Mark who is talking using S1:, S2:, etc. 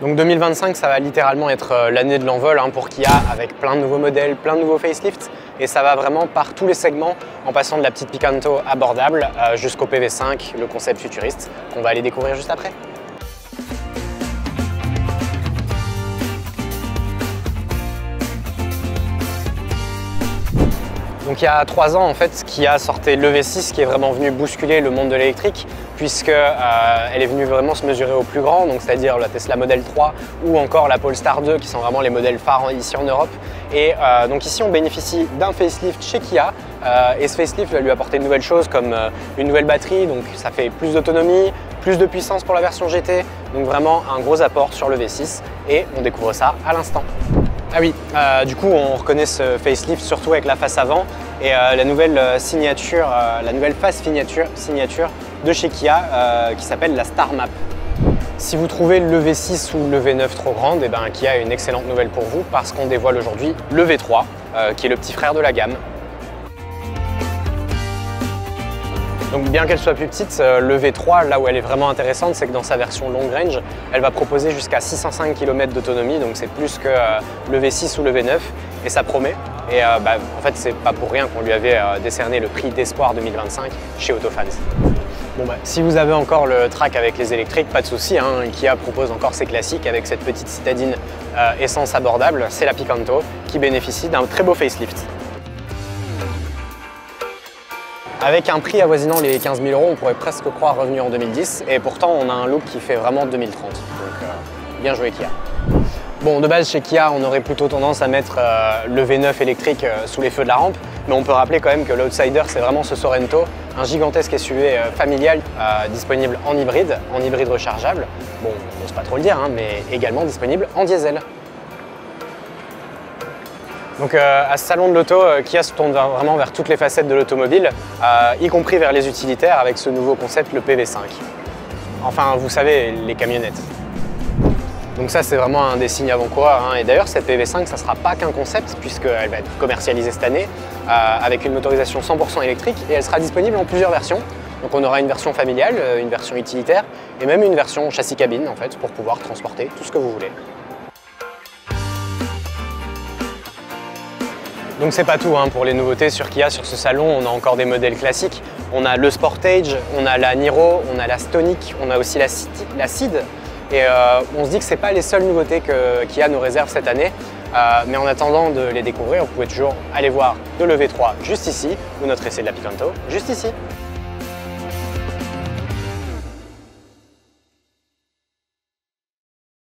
S1: Donc 2025, ça va littéralement être l'année de l'envol pour Kia, avec plein de nouveaux modèles, plein de nouveaux facelifts. Et ça va vraiment par tous les segments, en passant de la petite Picanto abordable jusqu'au PV5, le concept futuriste, qu'on va aller découvrir juste après. Donc il y a 3 ans, en fait, Kia sortait l'EV6 qui est vraiment venu bousculer le monde de l'électrique, puisque elle est venue vraiment se mesurer au plus grand, donc c'est-à-dire la Tesla Model 3 ou encore la Polestar 2 qui sont vraiment les modèles phares ici en Europe. Et donc ici on bénéficie d'un facelift chez Kia, et ce facelift va lui apporter de nouvelles choses comme une nouvelle batterie, donc ça fait plus d'autonomie, plus de puissance pour la version GT, donc vraiment un gros apport sur le V6 et on découvre ça à l'instant. Ah oui, du coup on reconnaît ce facelift surtout avec la face avant et la nouvelle signature, la nouvelle face signature de chez Kia qui s'appelle la Star Map. Si vous trouvez le V6 ou le V9 trop grande, Kia a une excellente nouvelle pour vous parce qu'on dévoile aujourd'hui le V3 qui est le petit frère de la gamme. Donc bien qu'elle soit plus petite, le V3, là où elle est vraiment intéressante, c'est que dans sa version long range, elle va proposer jusqu'à 605 km d'autonomie, donc c'est plus que le V6 ou le V9, et ça promet. Et en fait, c'est pas pour rien qu'on lui avait décerné le prix d'Espoir 2025 chez Autofans. Bon, si vous avez encore le track avec les électriques, pas de souci, Kia propose encore ses classiques avec cette petite citadine essence abordable, c'est la Picanto, qui bénéficie d'un très beau facelift. Avec un prix avoisinant les 15 000 €, on pourrait presque croire revenu en 2010 et pourtant on a un look qui fait vraiment 2030, donc bien joué Kia. Bon, de base chez Kia, on aurait plutôt tendance à mettre le V9 électrique sous les feux de la rampe, mais on peut rappeler quand même que l'outsider c'est vraiment ce Sorento, un gigantesque SUV familial disponible en hybride rechargeable, bon on n'ose pas trop le dire, mais également disponible en diesel. Donc à ce salon de l'auto, Kia se tourne vraiment vers toutes les facettes de l'automobile, y compris vers les utilitaires avec ce nouveau concept, le PV5. Enfin, vous savez, les camionnettes. Donc ça, c'est vraiment un des signes avant-coureurs. Et d'ailleurs, cette PV5, ça ne sera pas qu'un concept, puisqu'elle va être commercialisée cette année, avec une motorisation 100% électrique, et elle sera disponible en plusieurs versions. Donc on aura une version familiale, une version utilitaire, et même une version châssis cabine, en fait, pour pouvoir transporter tout ce que vous voulez. Donc c'est pas tout pour les nouveautés sur Kia. Sur ce salon, on a encore des modèles classiques. On a le Sportage, on a la Niro, on a la Stonic, on a aussi la Ceed. Et on se dit que c'est pas les seules nouveautés que Kia nous réserve cette année. Mais en attendant de les découvrir, vous pouvez toujours aller voir le V3 juste ici, ou notre essai de la Picanto juste ici.